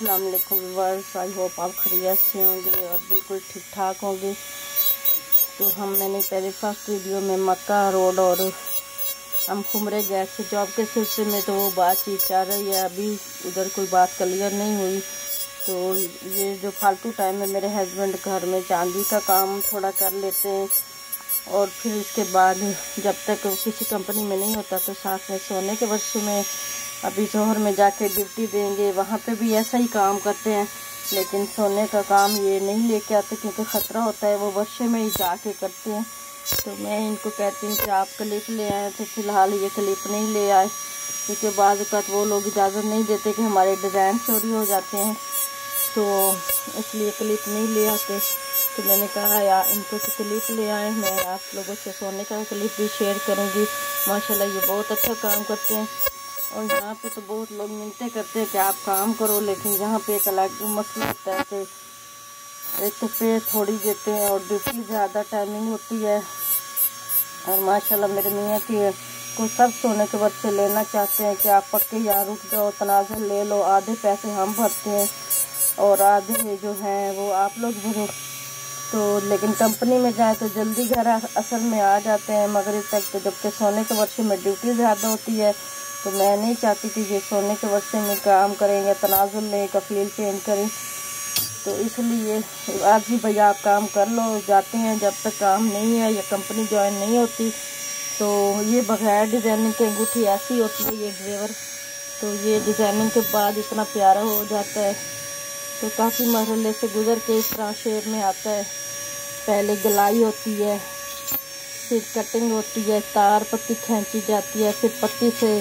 अस्सलाम वालेकुम viewers, I hope आप खैरियत से होंगे और बिल्कुल ठीक ठाक होंगे। तो मैंने पहले फर्स्ट वीडियो में मक्का रोड और हम खुमरे गए थे जॉब के सिलसिले में, तो वो बातचीत चल रही है, अभी उधर कोई बात क्लियर नहीं हुई। तो ये जो फालतू टाइम में मेरे हस्बैंड घर में चांदी का काम थोड़ा कर लेते हैं और फिर इसके बाद जब तक किसी कंपनी में नहीं होता तो साथ में सोने के वर्षे में अभी शहर में जाके ड्यूटी देंगे, वहाँ पे भी ऐसा ही काम करते हैं, लेकिन सोने का काम ये नहीं लेके आते क्योंकि ख़तरा होता है, वो वर्षे में ही जाके करते हैं। तो मैं इनको कहती हूँ कि आप क्लिप ले आए, तो फ़िलहाल ये क्लिप नहीं ले आए क्योंकि बाद वक़्त वो लोग इजाज़त नहीं देते कि हमारे डिज़ाइन चोरी हो जाते हैं, तो इसलिए क्लिप नहीं ले आते। तो मैंने कहा यार इनको से क्लिप ले आए, मैं आप लोगों से सोने का क्लिप भी शेयर करूँगी। माशाल्लाह ये बहुत अच्छा काम करते हैं और यहाँ पे तो बहुत लोग मिलते करते हैं कि आप काम करो, लेकिन यहाँ पे एक अलग मसला होता है कि एक तो पे थोड़ी देते हैं और ड्यूटी ज़्यादा टाइमिंग होती है। और माशाल्लाह मेरे मियाँ की को सब सोने के वर्षे लेना चाहते हैं कि आप पक्के यहाँ रुक जाओ, तनाज़ुल ले लो, आधे पैसे हम भरते हैं और आधे जो हैं वो आप लोग भरो। तो लेकिन कंपनी में जाए तो जल्दी घर असल में आ जाते हैं मगरिब तक, तो जबकि सोने के वर्षे में ड्यूटी ज़्यादा होती है। तो मैं नहीं चाहती कि ये सोने के वर्षे में काम करेंगे, तनाज़ुल में कफील चेंज करें, तो इसलिए आज ही भैया आप काम कर लो, जाते हैं जब तक काम नहीं है या कंपनी ज्वाइन नहीं होती। तो ये बगैर डिज़ाइनिंग की अंगूठी ऐसी होती है ये ड्राइवर, तो ये डिज़ाइनिंग के बाद इतना प्यारा हो जाता है। तो काफ़ी मरहले से गुजर के इस तरह शेप में आता है। पहले गलाई होती है, फिर कटिंग होती है, तार पत्ती खींची जाती है, फिर पत्ती से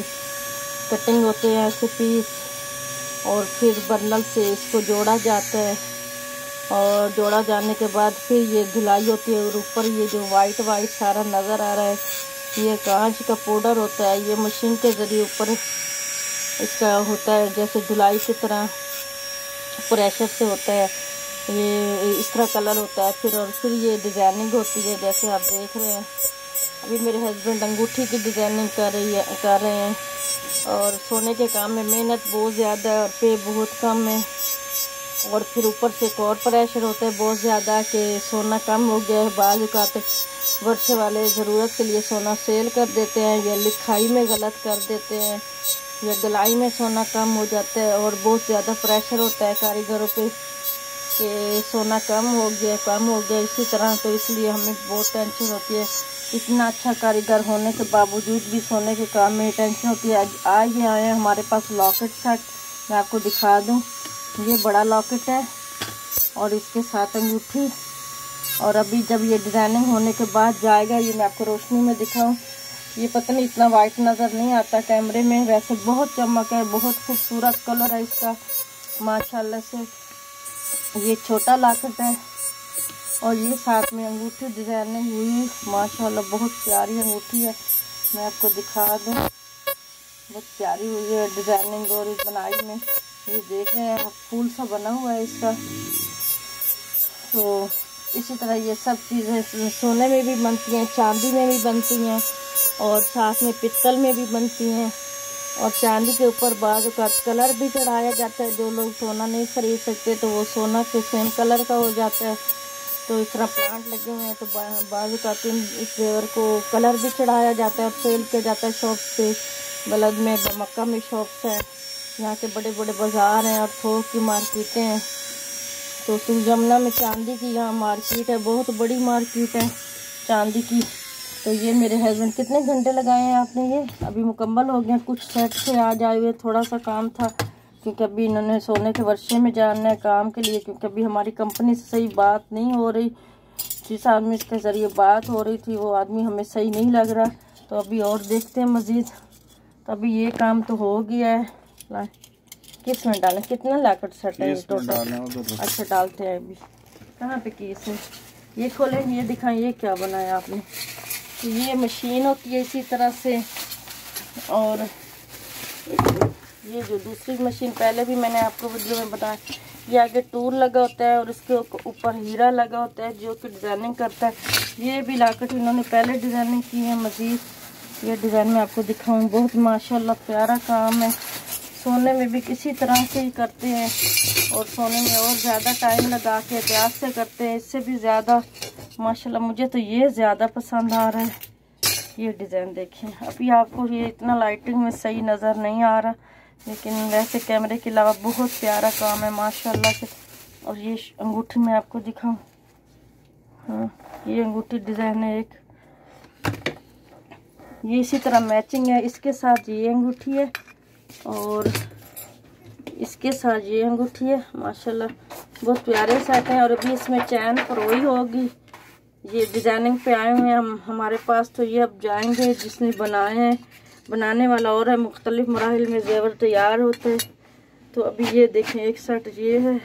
कटिंग होते हैं ऐसे पीस, और फिर बर्नल से इसको जोड़ा जाता है और जोड़ा जाने के बाद फिर ये धुलाई होती है। और ऊपर ये जो वाइट सारा नज़र आ रहा है ये कांच का पाउडर होता है, ये मशीन के ज़रिए ऊपर इसका होता है जैसे धुलाई की तरह प्रेशर से होता है, ये इस तरह कलर होता है फिर। और फिर ये डिज़ाइनिंग होती है जैसे आप देख रहे हैं। अभी मेरे हस्बैंड अंगूठी की डिज़ाइनिंग कर रहे हैं और सोने के काम में मेहनत बहुत ज़्यादा है और पे बहुत कम है। और फिर ऊपर से एक और प्रेशर होता है बहुत ज़्यादा कि सोना कम हो गया है, बाद का वर्षे वाले ज़रूरत के लिए सोना सेल कर देते हैं या लिखाई में गलत कर देते हैं या गलाई में सोना कम हो जाता है, और बहुत ज़्यादा प्रेशर होता है कारीगरों पे कि सोना कम हो गया इसी तरह। तो इसलिए हमें बहुत टेंशन होती है, इतना अच्छा कारीगर होने के बावजूद भी सोने के काम में टेंशन होती है। आज ये आए हैं हमारे पास लॉकेट सेट, मैं आपको दिखा दूं, ये बड़ा लॉकेट है और इसके साथ अंगूठी। और अभी जब ये डिज़ाइनिंग होने के बाद जाएगा, ये मैं आपको रोशनी में दिखाऊं, ये पता नहीं इतना वाइट नज़र नहीं आता कैमरे में, वैसे बहुत चमक है, बहुत खूबसूरत कलर है इसका माशाल्लाह से। ये छोटा लॉकेट है और ये साथ में अंगूठी डिज़ाइनिंग हुई माशाल्लाह, बहुत प्यारी अंगूठी है, मैं आपको दिखा दूँ, बहुत प्यारी हुई है डिज़ाइनिंग। और इस बनाई में ये देख रहे हैं फूल सा बना हुआ है इसका। तो इसी तरह ये सब चीज़ें सोने में भी बनती हैं, चांदी में भी बनती हैं और साथ में पित्तल में भी बनती हैं। और चांदी के ऊपर बाद का कलर भी चढ़ाया जाता है, जो लोग सोना नहीं खरीद सकते तो वो सोना के सेम कलर का हो जाता है। तो इस तरह प्लांट लगे हुए हैं, तो बाजू का इस जेवर को कलर भी चढ़ाया जाता है और सेल किया जाता है शॉप पे। बलद में मक्का में शॉप्स हैं, यहाँ के बड़े बड़े बाज़ार हैं और थोक की मार्केटें हैं। तो सुरजमुना में चांदी की यहाँ मार्केट है, बहुत बड़ी मार्केट है चांदी की। तो ये मेरे हस्बैंड कितने घंटे लगाए हैं आपने, ये अभी मुकम्मल हो गए, कुछ सेट से आज आए हुए, थोड़ा सा काम था क्योंकि अभी इन्होंने सोने के वर्षे में जाना है काम के लिए, क्योंकि अभी हमारी कंपनी से सही बात नहीं हो रही, जिस आदमी के ज़रिए बात हो रही थी वो आदमी हमें सही नहीं लग रहा। तो अभी और देखते हैं मज़ीद। तो अभी ये काम तो हो गया है, किस में डालें, कितना लॉकेट सेट है टोटल? अच्छा डालते हैं, अभी कहाँ पे केस है, ये खोलें, ये दिखाएं ये क्या बनाया आपने। तो ये मशीन होती है इसी तरह से, और ये जो दूसरी मशीन पहले भी मैंने आपको वीडियो में बताया, ये आगे टूल लगा होता है और इसके ऊपर हीरा लगा होता है जो कि डिज़ाइनिंग करता है। ये भी लॉकेट इन्होंने पहले डिज़ाइनिंग की है। मज़ीद ये डिज़ाइन में आपको दिखाऊं, बहुत माशाल्लाह प्यारा काम है, सोने में भी किसी तरह से ही करते हैं और सोने में और ज़्यादा टाइम लगा के एहतियात से करते हैं, इससे भी ज़्यादा। माशाल्लाह मुझे तो ये ज़्यादा पसंद आ रहा है। ये डिज़ाइन देखें, अभी आपको ये इतना लाइटिंग में सही नज़र नहीं आ रहा, लेकिन वैसे कैमरे के अलावा बहुत प्यारा काम है माशाल्लाह से। और ये अंगूठी मैं आपको दिखाऊं, हाँ ये अंगूठी डिज़ाइन है एक, ये इसी तरह मैचिंग है। इसके साथ ये अंगूठी है और इसके साथ ये अंगूठी है। माशाल्लाह बहुत प्यारे सेट हैं। और अभी इसमें चैन परोई होगी। ये डिज़ाइनिंग पे आए हुए हैं हम हमारे पास, तो ये अब जाएंगे जिसने बनाए हैं, बनाने वाला और है। मुख्तलिफ मराहिल में जेवर तैयार होते हैं। तो अभी ये देखें एक सेट ये है,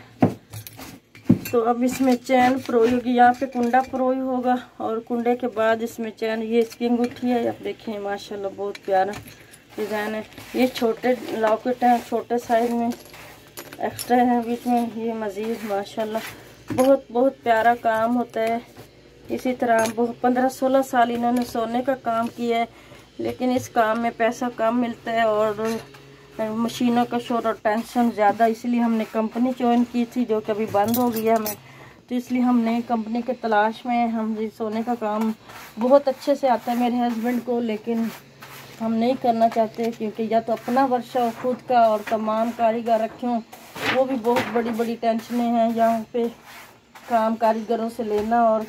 तो अब इसमें चैन परोई होगी, यहाँ पे कुंडा परोई होगा और कुंडे के बाद इसमें चैन। ये इसकी अंगूठी है, आप देखें माशाल्लाह बहुत प्यारा डिज़ाइन है। ये छोटे लॉकेट हैं, छोटे साइज में एक्स्ट्रा हैं बीच में, ये मज़ीद माशाल्लाह बहुत प्यारा काम होता है। इसी तरह 15-16 साल इन्होंने सोने का काम किया है, लेकिन इस काम में पैसा कम मिलता है और मशीनों का शोर और टेंशन ज़्यादा, इसलिए हमने कंपनी ज्वाइन की थी जो कभी बंद हो गया हमें। तो इसलिए हम नई कंपनी के तलाश में, हम सोने का काम बहुत अच्छे से आता है मेरे हस्बैंड को, लेकिन हम नहीं करना चाहते क्योंकि या तो अपना वर्षा हो खुद का और तमाम कारीगर रखे हों, वो भी बहुत बड़ी टेंशनें हैं। यहाँ पे काम कारीगरों से लेना और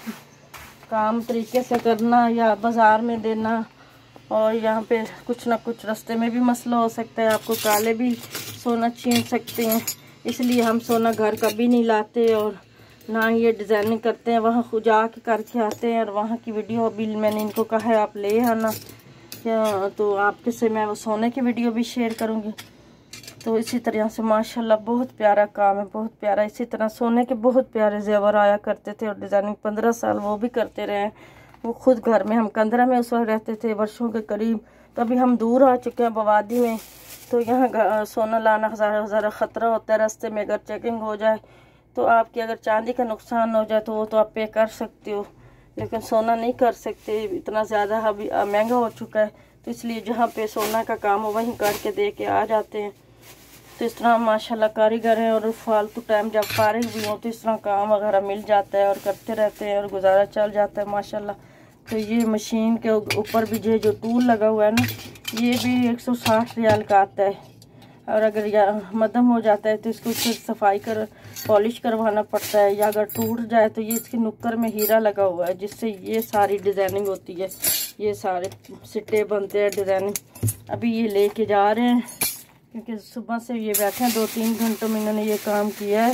काम तरीके से करना या बाज़ार में देना, और यहाँ पे कुछ ना कुछ रास्ते में भी मसला हो सकता है, आपको काले भी सोना छीन सकते हैं। इसलिए हम सोना घर कभी नहीं लाते और ना ये डिज़ाइनिंग करते हैं, वहाँ खुद जाके करके आते हैं। और वहाँ की वीडियो भी मैंने इनको कहा है आप ले आना, तो आपके से मैं वो सोने की वीडियो भी शेयर करूँगी। तो इसी तरह से माशाल्लाह बहुत प्यारा काम है, बहुत प्यारा। इसी तरह सोने के बहुत प्यारे जेवर आया करते थे और डिज़ाइनिंग 15 साल वो भी करते रहे। वो खुद घर में, हम कंदरा में उस वक्त रहते थे वर्षों के करीब, तो अभी हम दूर आ चुके हैं बवादी में। तो यहाँ सोना लाना ज़रा ख़तरा होता है, रास्ते में अगर चेकिंग हो जाए तो आपकी अगर चांदी का नुकसान हो जाए तो वो तो आप पे कर सकते हो, लेकिन सोना नहीं कर सकते, इतना ज़्यादा अभी महंगा हो चुका है। तो इसलिए जहाँ पे सोना का काम हो वहीं करके दे के आ जाते हैं। तो इस तरह माशाल्लाह कारीगर हैं और फालतू टाइम जब फारिग भी हो तो इस तरह काम वगैरह मिल जाता है और करते रहते हैं और गुजारा चल जाता है माशाल्लाह। तो ये मशीन के ऊपर भी जो टूल लगा हुआ है ना, ये भी 160 रियाल का आता है। और अगर मध्यम हो जाता है तो इसको फिर सफाई पॉलिश करवाना पड़ता है, या अगर टूट जाए तो ये इसके नुक्कर में हीरा लगा हुआ है जिससे ये सारी डिज़ाइनिंग होती है, ये सारे सिट्टे बनते हैं डिज़ाइनिंग। अभी ये लेके जा रहे हैं क्योंकि सुबह से ये बैठे हैं, 2-3 घंटों में इन्होंने ये काम किया है।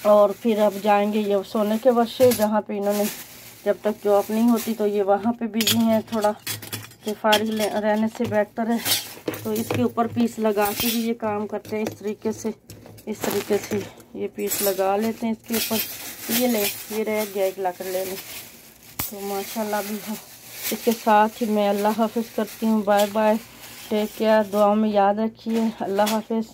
और फिर अब जाएंगे ये सोने के वर्षे, जहाँ पे इन्होंने जब तक जॉब नहीं होती तो ये वहाँ पे बिजी हैं थोड़ा, कि फारिग रहने से बेहतर है। तो इसके ऊपर पीस लगा के भी ये काम करते हैं इस तरीके से ये पीस लगा लेते हैं इसके ऊपर। ये रह गया, एक लाकर ले लें। तो माशाल्लाह भी इसके साथ ही मैं अल्लाह हाफिज़ करती हूँ। बाय बाय, टेक केयर, दुआ में याद रखिए। अल्लाह हाफिज़।